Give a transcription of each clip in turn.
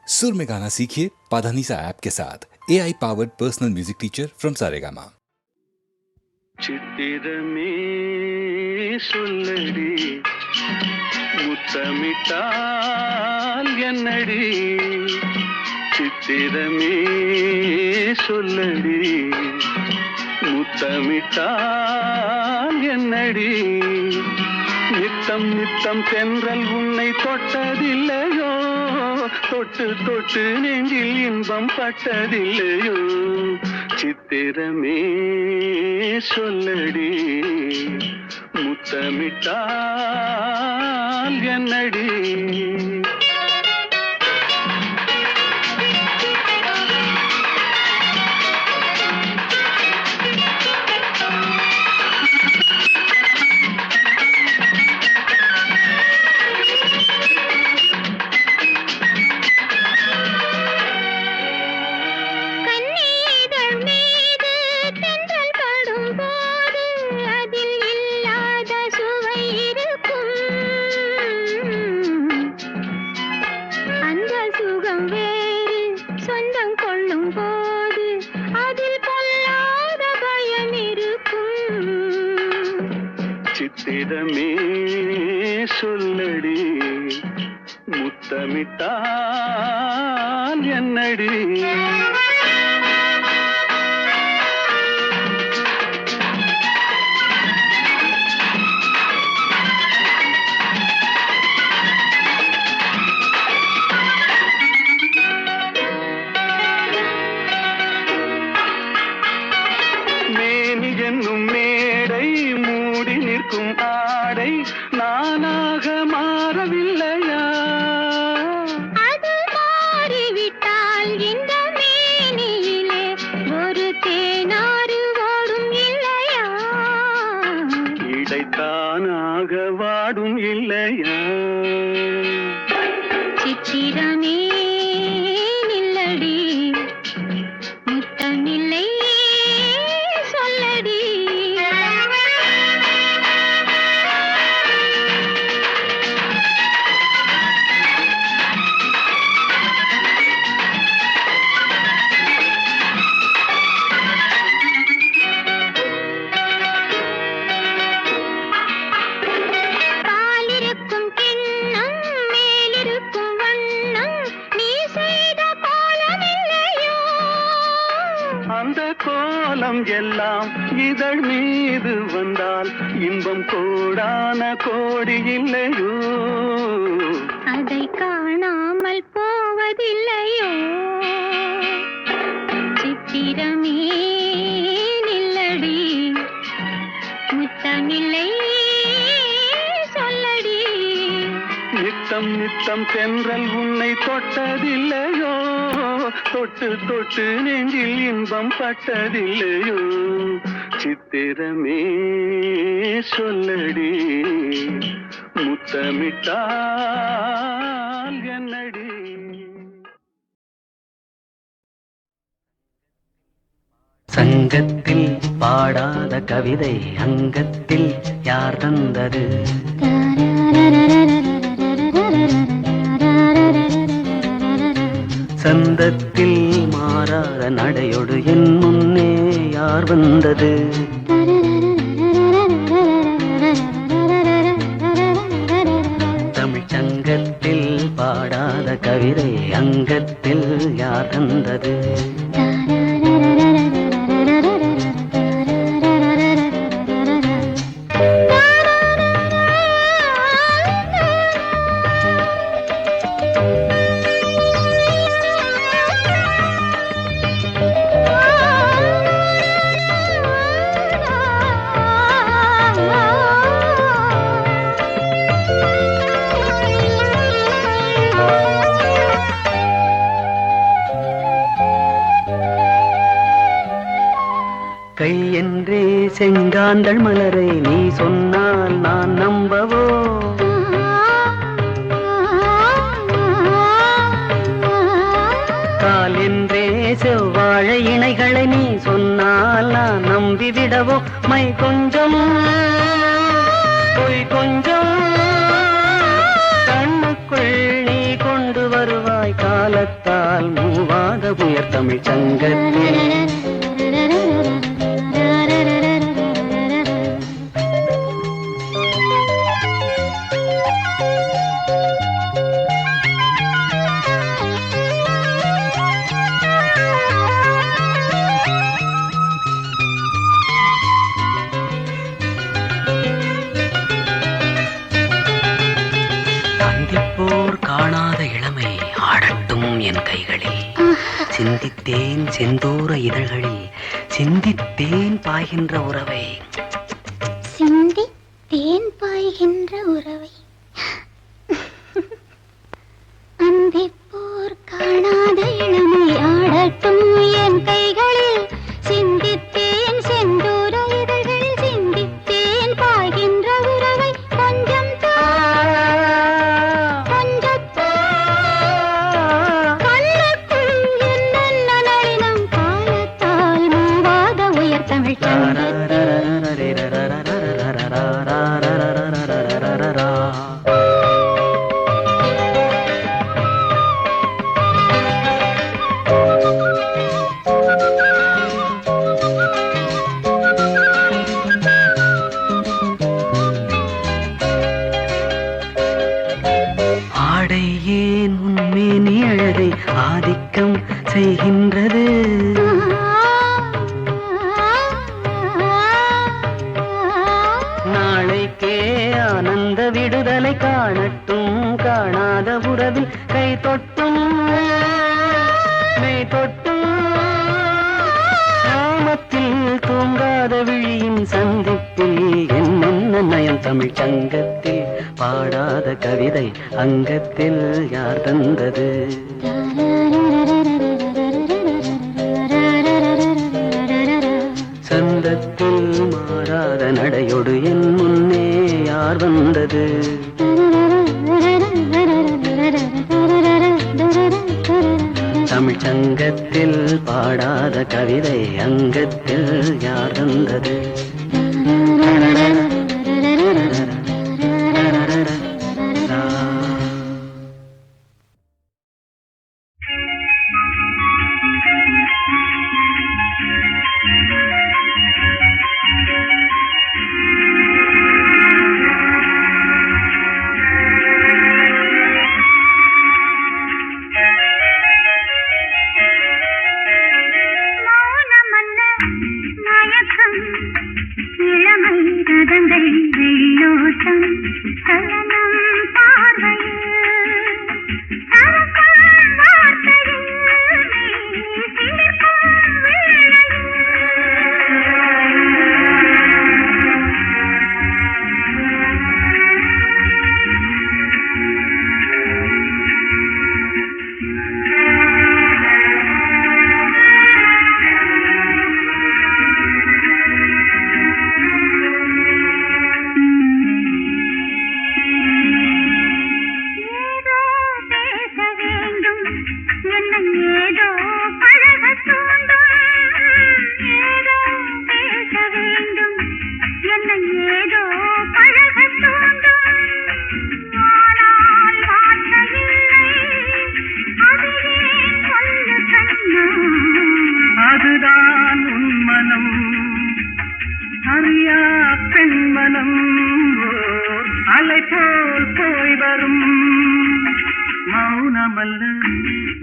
सुर में गाना सीखिए पाधानीसा ऐप के साथ AI powered personal music teacher from Saregama. சித்திரமே சொல்லடி முத்தமிட்டால் என்னடி சித்திரமே சொல்லடி முத்தமிட்டால் என்னடி நித்தம் நித்தம் தென்றல் உன்னை தொட்டதில்லையோ தொட்டு தொட்டு நெஞ்சில் இன்பம் பட்டதில்லையோ சித்திரமே சொல்லடி முத்தமிட்டால் என்னடி சித்திரமே சொல்லடி முத்தமிட்டால் என்னடி மேனி என்னும் மேடை மூடி நிற்கும் ஆடை நானாக மாறவில்லையா? அது மாறிவிட்டால் இந்த மேனியிலே ஒரு தேனாறு ஓடும் இல்லையா? இடைத்தானாக வாடும் இல்லையா? சித்திரமே நில்லடி முத்தமில்லை சொல்லடி பாலிருக்கும் கிண்ணம் மேலிருக்கும் வண்ணம் நீ செய்த கோலமில்லையோ? அந்த கோலம் எல்லாம் இதழ் மீது வந்தால் இன்பம் கோடான கோடி இல்லையோ? அதை காணாமல் போவதில்லையோ? சித்திரமே நில்லடி முத்தமில்லை சொல்லடி நித்தம் நித்தம் தென்றல் உன்னை தொட்டதில்லையோ தொட்டு தொட்டு நெஞ்சில் இன்பம் பட்டதில்லையோ சித்திரமே சொல்லடி முத்தமிட்டால் என்னடி சங்கத்தில் பாடாத கவிதை அங்கத்தில் யார் தந்தது? சந்தத்தில் மாறாத நடையொடு என் முன்னே யார் வந்தது? தமிழ் சங்கத்தில் பாடாத கவிதை அங்கத்தில் யார் தந்தது? கை என்றே செங்காந்தள் மலரை நீ சொன்னால் நான் நம்பவோ? கால் என்றே செவ்வாழை இணைகளை நீ சொன்னால் நான் நம்பிவிடவோ? மை கொஞ்சம் பொய் கொஞ்சம் கண்ணுக்குள் நீ கொண்டு வருவாய் காதல் காலத்தால் மூவாத உயர் தமிழ் சங்கத்தில் காணாத இளமை ஆடட்டும் என் கைகளில் சிந்தித்தேன் செந்தூர இதழ்களில் சிந்தித்தேன் பாய்கின்ற உறவை சிந்தித்தேன் பாய்கின்ற உறவை அந்திப்போர் காணாத இளமை ஆடட்டும் என் கைகளில் சிந்தித்தேன் செந்தூர இதழ்களில் சிந்தித்தேன் பாய்கின்ற உறவை கொஞ்சம் ஆதிக்கம் செய்கின்றது நாளைக்கே ஆனந்த விடுதலை காணட்டும் காணாத உறவில் கை தொட்டும் மெய் தொட்டும் கிராமத்தில் தூங்காத விழியின் சந்திப்பில் என்ன நயம் தமிழ் சங்கத்தில் பாடாத கவிதை அங்கத்தில் யார் தந்தது சந்தத்தில் மாறாத நடையோடு என் முன்னே யார் வந்தது தமிழ் சங்கத்தில் பாடாத கவிதை அங்கத்தில் யார் தந்தது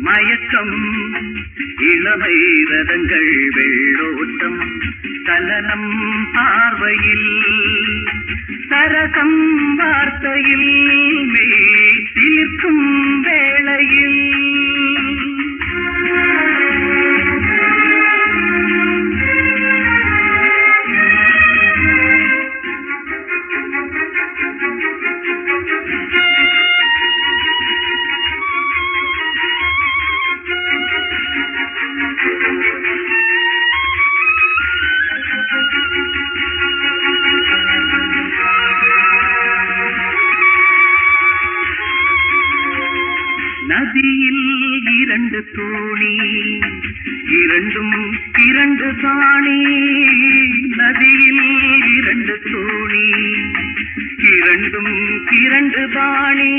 மயக்கம் இளமை ரதங்கள் வெள்ளோட்டம் சலனம் பார்வையில் சரசம் வார்த்தையில் மெய் சிலிர்க்கும் வேளையில் நதியில் இரண்டு தோணி இரண்டும் இரண்டு தாணி நதியில் இரண்டு தோணி இரண்டும் இரண்டு தாணி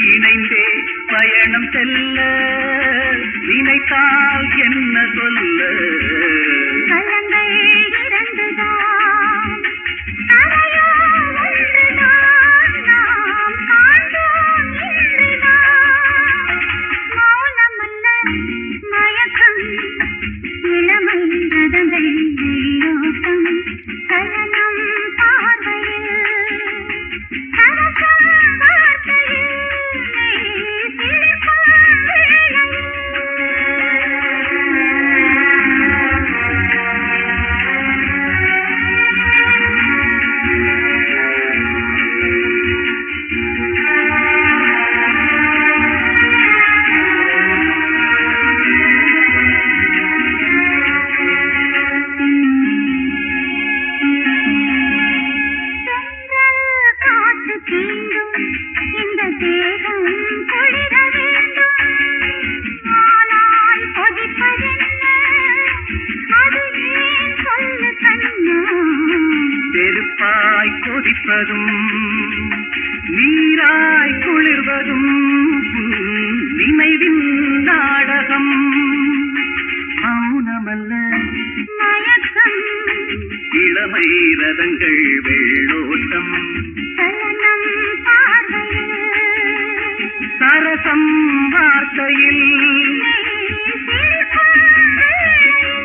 இணைந்தே பயணம் செல்ல வைத்தால் என்ன சொல்ல கலங்கள் இரண்டுதான் கரையோ ஒன்றுதான் நாம் காண்போம் இன்றுதான் மௌனமல்ல மயக்கம் இளமை ரதங்கள் வெள்ளோட்டம் சலனம் பார்வையில் சரசம் வார்த்தையில் மெய் சிலிர்க்கும் வேளையில் காற்று தீண்டும் இந்த தேகம் குளிர வேண்டும் ஆனால் கொதிப்பதென்ன அது ஏன் சொல்லு கண்ணா நெருப்பாய் கொதிப்பதும் நீராய் குளிர்வதும் நினைவின் நாடகம் மௌனமல்ல மயக்கம் இளமை ரதங்கள் வெள்ளோட்டம் சலனம் பார்வையில் சரசம் வார்த்தையில் மெய் சிலிர்க்கும் வேளையில்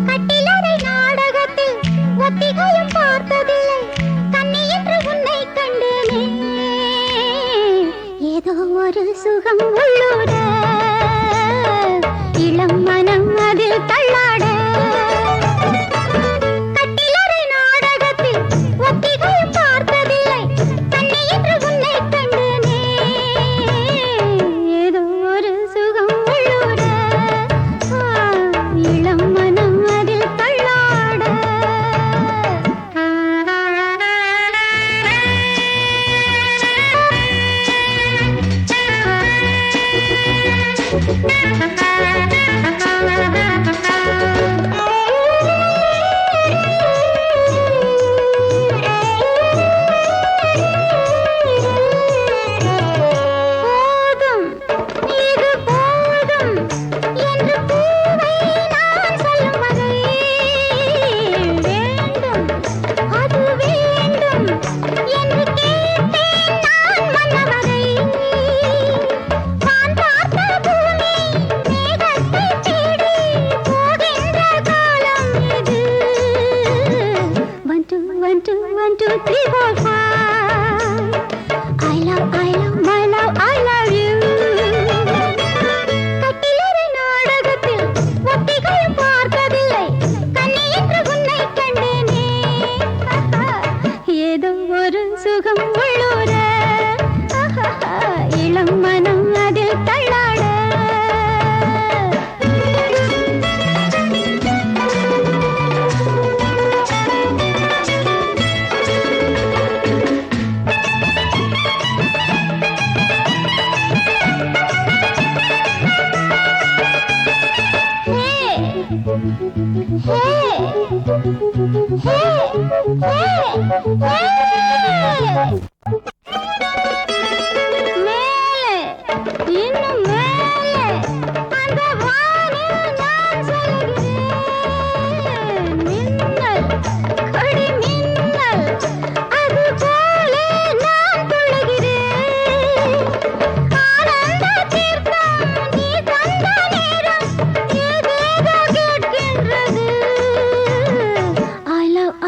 கட்டிலறை நாடகத்தில் ஒத்திகையும் பார்த்ததில்லை கண்ணி என்று உன்னை கண்டேனே ஏதோ ஒரு சுகம் உள்ளூர இளம் மனம் அதில் தள்ளாட கட்டிலறை நாடகத்தில் ஒத்திகையும் பார்த்ததில்லை கண்ணி என்று உன்னை கண்டேனே ஏதோ ஒரு சுகம் உள்ளூர இளம் மனம் அதில் தள்ளாட போதும் இது போதும் என்று பூவை நான் சொல்லும் வரை வேண்டும் அது வேண்டும் என்று கேட்டேன் நான் மன்னவரை வான் பார்த்த பூமி மேகத்தை தேடி போகின்ற காலம் இது 1 2 1 2 3 4 5 I love, my love, I love you. கட்டிலறை நாடகத்தில் ஒத்திகையும் பார்த்ததில்லை கண்ணி என்று உன்னை கண்டேனே ஏதோ ஒரு சுகம் உள்ளூர இளம் மனம் அதில் தள்ளாட மேலே இன்னும் மேலே அந்த வானில் நான் சொல்கிறேன் மின்னல் கொடி மின்னல் அது போலே நான் துள்ளுகிறேன் ஆனந்த தீர்த்தம் நீ தந்த நேரம் ஏதேதோ கேட்கின்றது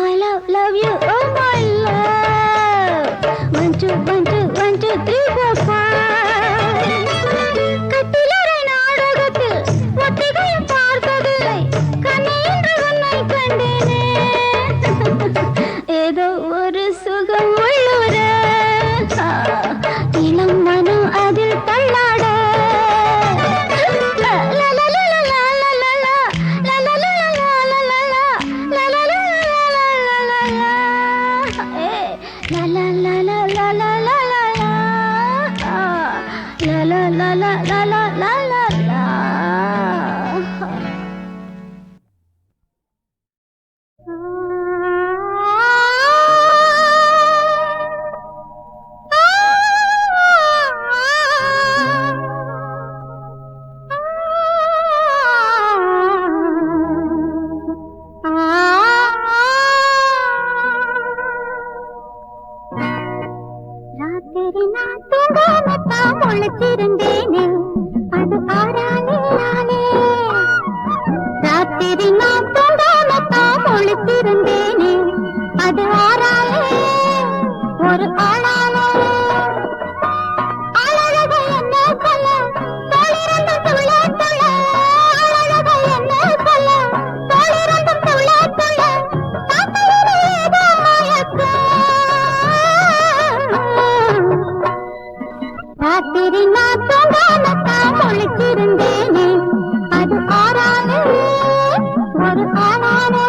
I love you, oh my love முழித்திருந்தேனே அது ஆறாலே ஒரு ஆளாலே அழகை என்ன சொல்ல தோளிரண்டு துள்ள துள்ள அழகை என்ன சொல்ல தோளிரண்டு துள்ள துள்ள பார்க்கையிலே ஏதோ மயக்கம் ராத்திரி நான் தூங்காமத்தான் முழிச்சிருந்தேனே அது ஆறாலே ஒரு ஆளாலே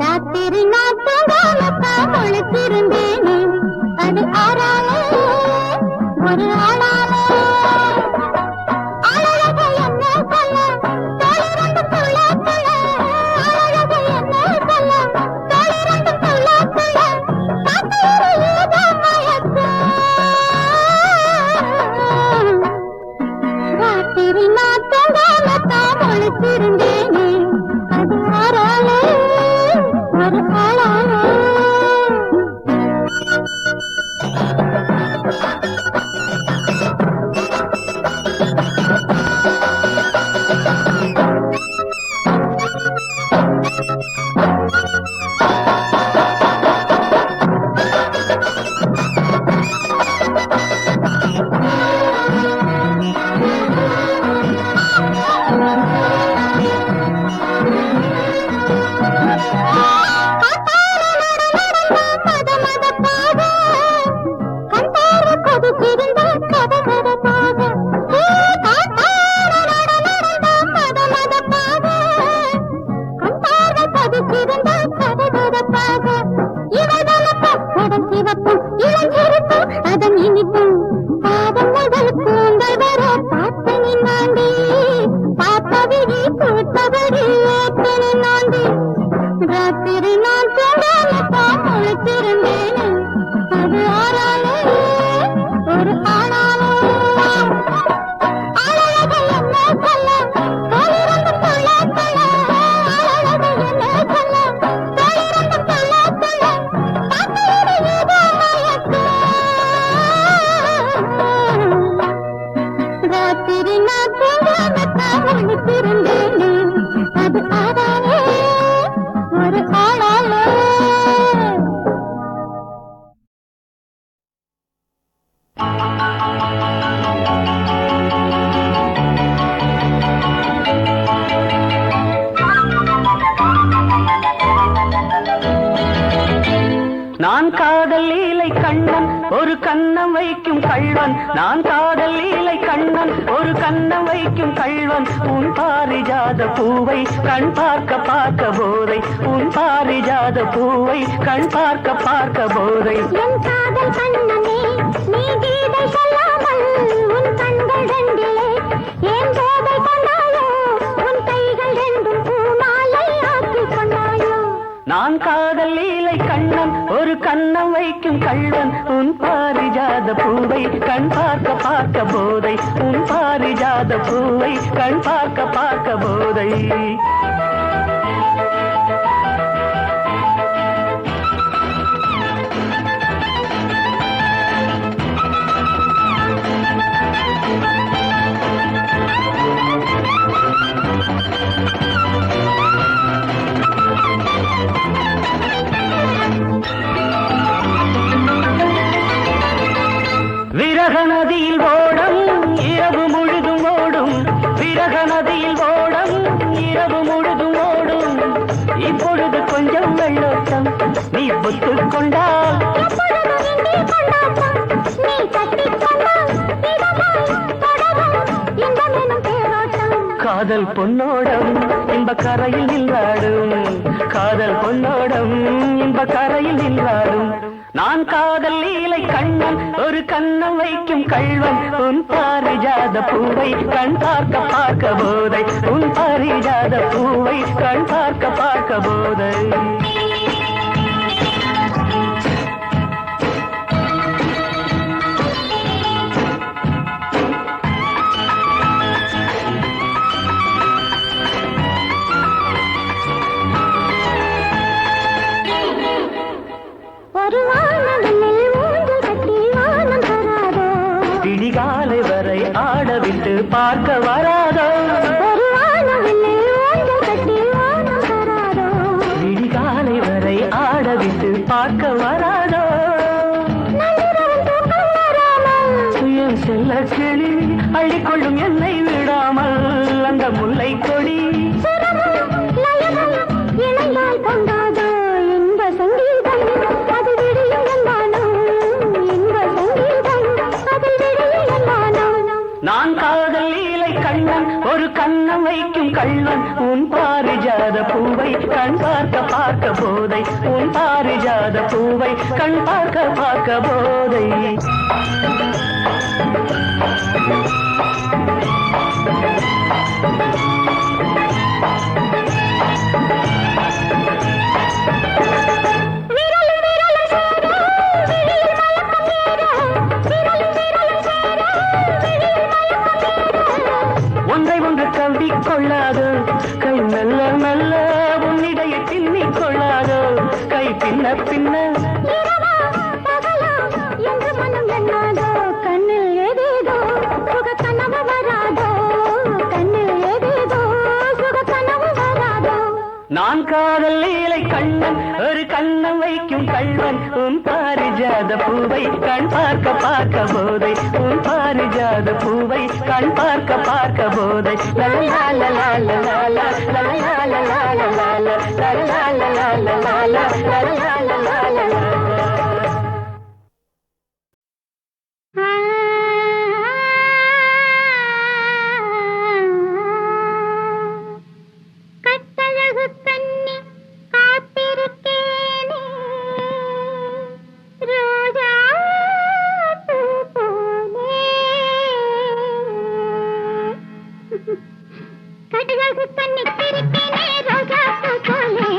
ராத்திரி நான் தூங்காமத்தான் முழித்திருந்தேனே அது ஆறாலே ஒரு ஆளாலே அழகை என்ன சொல்ல தோளிரண்டு துள்ள துள்ள அழகை என்ன சொல்ல தோளிரண்டு துள்ள துள்ள பார்க்கையிலே ஏதோ மயக்கம் ராத்திரி நான் தூங்காமத்தான் முழித்திருந்தேனே அது ஆறாலே ஒரு ஆளாலே ராத்திரி நான் தூங்காமத்தான் முழித்திருந்தேனே அது ஆறாலே ஒரு ஆளாலே அழகை என்ன சொல்ல தோளிரண்டு துள்ள துள்ள அழகை என்ன சொல்ல தோளிரண்டு துள்ள துள்ள பார்க்கையிலே ஏதோ மயக்கம் ராத்திரி நான் தூங்காமத்தான் முழித்திருந்தேனே அது ஆறாலே ஒரு ஆளாலே நான் காதல் லீலை கண்ணன் ஒரு கண்ணம் வைக்கும் கள்வன் நான் காதல் லீலை கண்ணன் ஒரு கண்ணம் வைக்கும் கள்வன் உன் பாரிஜாத பூவை கண் பார்க்க பார்க்க போதை உன் பாரிஜாத பூவை கண் பார்க்க பார்க்க போதை என் காதல் கண்ணனே நீ கீதை சொல்லாமல் உன் கண்கள் ரெண்டிலே ஏன் போதை கொண்டாயோ உன் கைகள் ரெண்டும் பூமாலை ஆக்கிக் கொண்டாயோ நான் காதல் லீலை கண்ணன் ஒரு கண்ணம் வைக்கும் கள்வன் உன் பாரிஜாத பூவை கண் பார்க்க பார்க்க போதை உன் பாரிஜாத பூவை கண் பார்க்க பார்க்க போதை விரக நதியில் ஓடம் இரவு முழுதும் ஓடும் விரக நதியில் ஓடம் இரவு முழுதும் ஒத்துக்கொண்டால் எப்பொழுதும் இங்கே கொண்டாட்டம். நீ கட்டிக்கொண்டால் இதமாய் தொடரும் இன்பமெனும் தேரோட்டம். காதல் பொன்னோடம் இன்ப கரையில் நின்றாடும், காதல் பொன்னோடம் இன்ப கரையில் நின்றாடும். நான் காதல் லீலை கண்ணன், ஒரு கண்ணம் வைக்கும் கள்வன். உன் பாரிஜாத பூவை கண் பார்க்க பார்க்க போதை, உன் பாரிஜாத பூவை கண் பார்க்க பார்க்க போதை. ஒரு வானவில் ஊஞ்சல் கட்டி வானம் தராதோ, விடிகாலை வரை ஆடவிட்டு பார்க்க வராதோ, ஒரு வானவில் ஊஞ்சல் கட்டி வானம் தராதோ, விடிகாலை வரை ஆடவிட்டு பார்க்க வராதோ. நள்ளிரவில் தூக்கம் வராமல் என் செல்ல கிளி அள்ளிக்கொள்ளும் என்னை விடாமல் அந்த முல்லை கொடி சுரமும் லயமும் இணைந்தால் பொங்காதோ இன்ப சங்கீதம், அது விடியும் என்மானம். இன்ப சங்கீதம், அதில் விடியும் என்மானம். நான் காதல் லீலை கண்ணன், ஒரு கண்ணம் வைக்கும் கள்வன். உன் பாரிஜாத பூவை கண் பார்க்க பார்க்க போதை, உன் பாரிஜாத பூவை கண் பார்க்க பார்க்க போதை. விரல் விரல் சேர விழியில் மயக்கம் ஏற, விரல் விரல் சேர விழியில் மயக்கம் ஏற. ஒன்றை ஒன்று கவ்விக் கொள்ளாதோ, கை மெல்ல மெல்ல உன்னிடைய பின்னிக் கொள்ளாதோ, கை பின்ன பின்ன இரவா பகலா என்று மனம் எண்ணாதோ, கண்ணில் ஏதேதோ சுக கனவு வராதோ, கண்ணில் ஏதேதோ சுக கனவு வராதோ. நான் காதல் லீலை கண்ணன், ஒரு கண்ணம் வைக்கும் கள்வன். உன் பாரிஜாத பூவை கண் பார்க்க பார்க்க போதை, உன் பாரிஜாத பூவை கண் பார்க்க பார்க்க போதை. லலலா லலா லலா லலா லலா லலா லலா லலா லலா லலா லலா லலா லலா. கட்டழகு கண்ணி காத்திருக்கேனே, ரோஜா பூ போலே. கட்டழகு கண்ணி கிருக்கேனே, ரோஜா பூ போலே.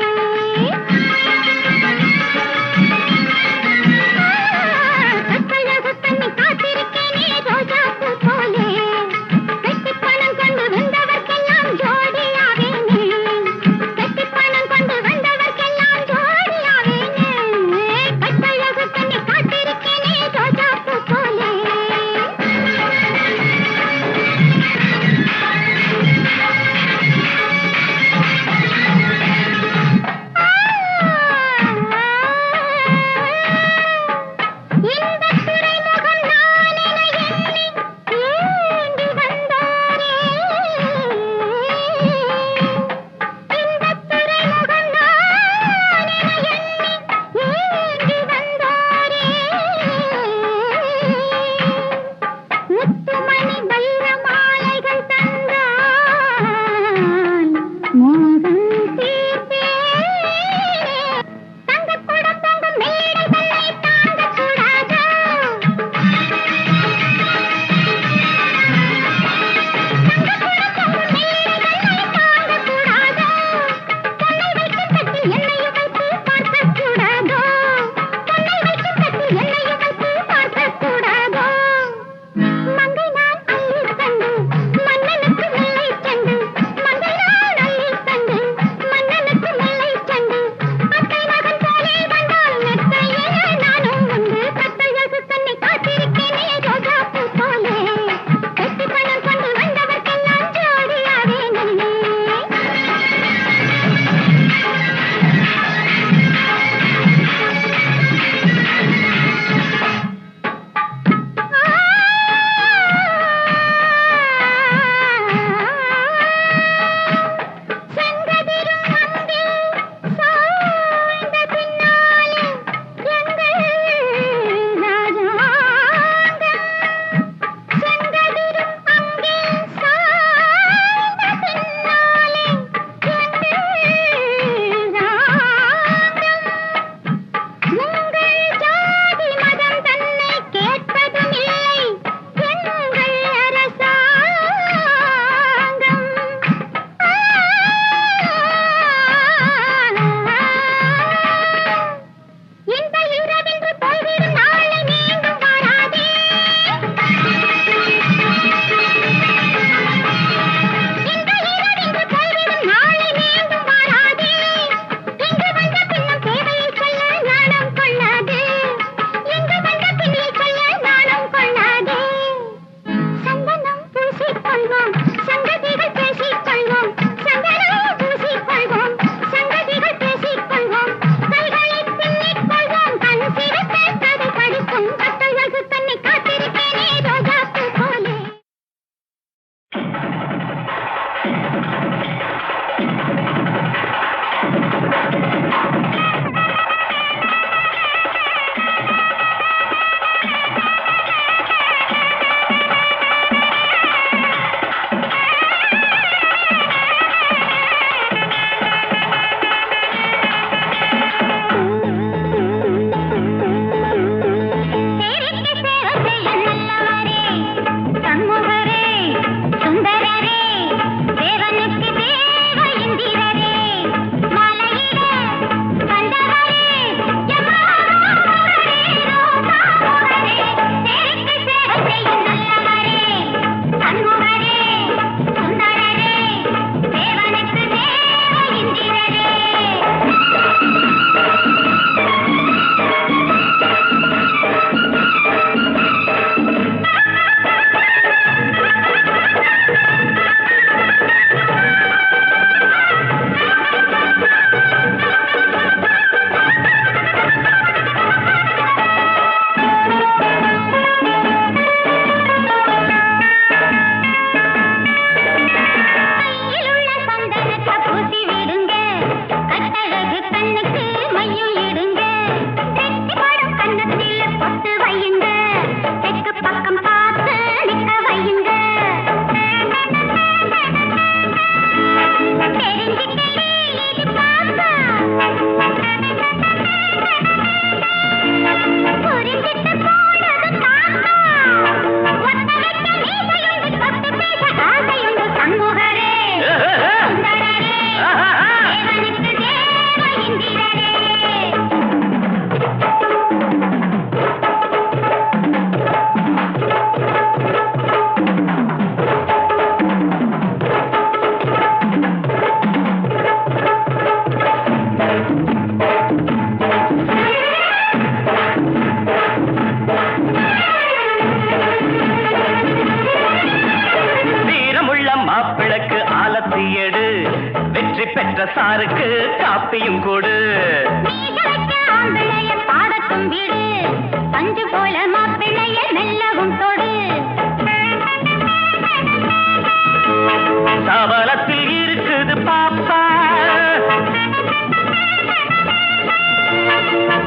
உங்க சாருக்கு காப்பியும் கொடு. ஆம்பிளைய பாடத்தும் வீடு பஞ்சு போல மாப்பிள்ளைய மெல்லவும் தொடு. சபலத்தில் இருக்குது பாப்பா,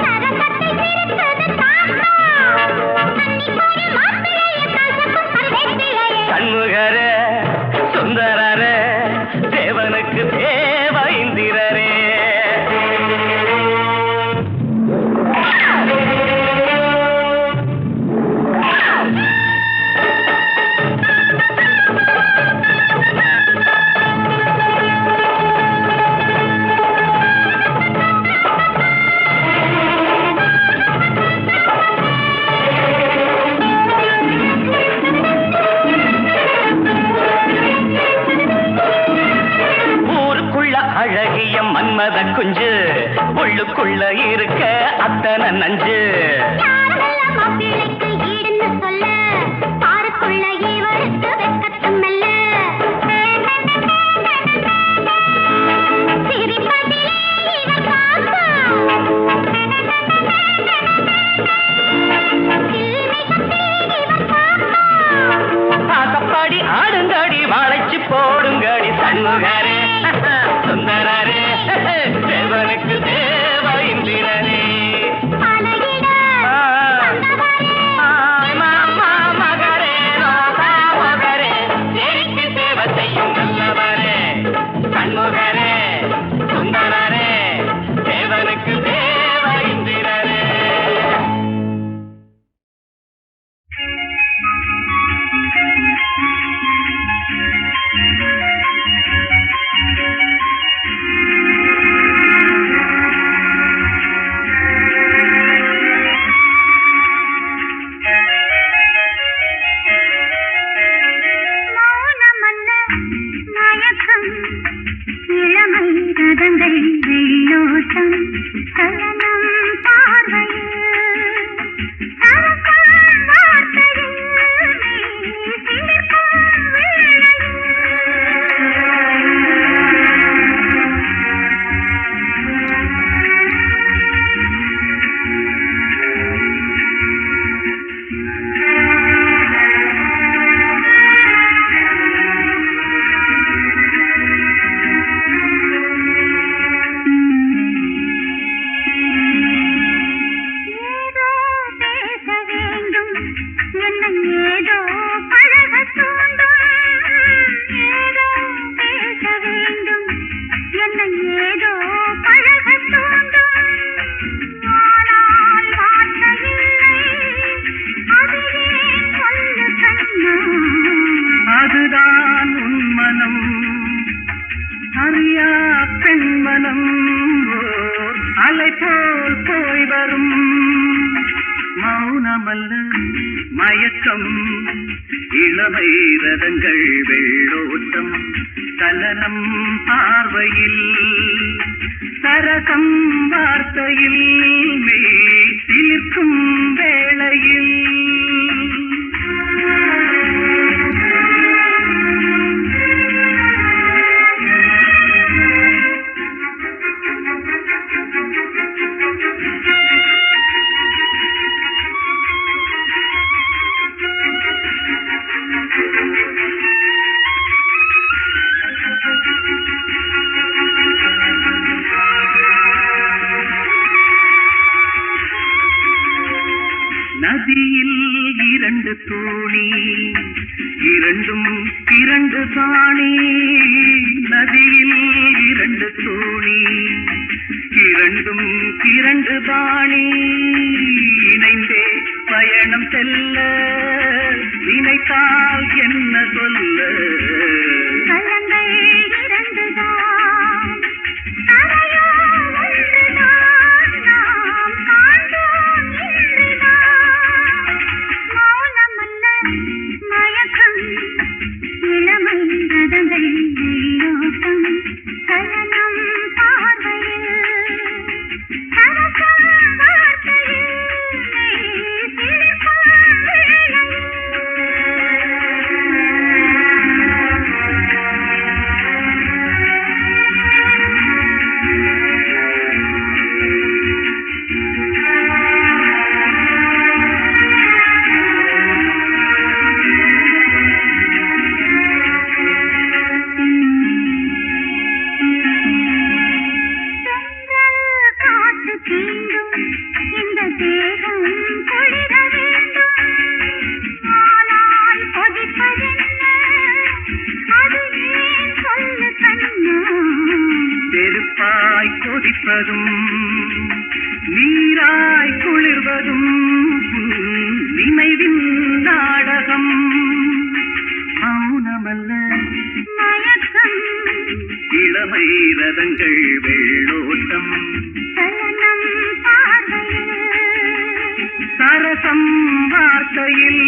சரசத்தில் இருக்குது தாத்தா. கன்னிப்போடு மாப்பிள்ளைய கசக்கும் கல்வெட்டிலையே. சண்முகரே சுந்தரரே தேவனுக்கு தேவ இந்திரரே. அழகிய மன்மத குஞ்சு உள்ளுக்குள்ள இருக்க அத்தனை நஞ்சு. யாரெல்லாம் மாப்பிள்ளைக்கு ஈடுன்னு சொல்ல பாருக்குள்ள இவருக்கு வெட்கத்தும் மெல்ல. சிரிப்பதிலே இவர் பாப்பா, சில்மிஷத்தில் இவர் பாப்பா. ஆசப்பாடி ஆடுங்காடி வாழைச்சு போடுங்காடி சண்முகரே சுந்தரரே தேவனுக்கு தேவ இந்திரனே. அழகிட மகரே மகரே எனக்கு சேவை செய்யும் நல்லவரே சண்முகரே சுந்தரரே தேவனுக்கு தேவ இந்திரனே. மௌனமல்ல மயக்கம், இளமை ரதங்கள் வெள்ளோட்டம், சலனம் பார்வையில், சரசம் வார்த்தையில், மெய் சிலிர்க்கும் வேளையில். ஏதோ பேச வேண்டும், என்னை ஏதோ பழக தூண்டும். ஏதோ பேச வேண்டும், என்னை ஏதோ பழக தூண்டும். ஆனால் வார்த்தை இல்லை, அது ஏன் சொல்லு கண்ணா. அதுதான் உன் மனம், அறியா பெண்மனம் ஓர் அலை போல் போய் வரும். மௌனமல்ல மயக்கம், இளமை ரதங்கள் வெள்ளோட்டம், சலனம் பார்வையில், சரசம் வார்த்தையில், மெய் சிலிர்க்கும் வேளையில். நதியில் இரண்டு தோணி, இரண்டும் இரண்டு பாணி. நதியில் இரண்டு தோணி, இரண்டும் இரண்டு பாணி. இணைந்தே பயணம் செல்ல நினைத்தால் என்ன சொல்ல. கலங்கள் இரண்டுதான், கரையோ ஒன்றுதான், நாம் காண்போம் இன்றுதான். மௌனமல்ல மயக்கம், இளமை ரதங்கள் வெள்ளோட்டம், சலனம் பார்வையில், சரசம் வார்த்தையில், மெய் சிலிர்க்கும் வேளையில். சரசம் வார்த்தையில்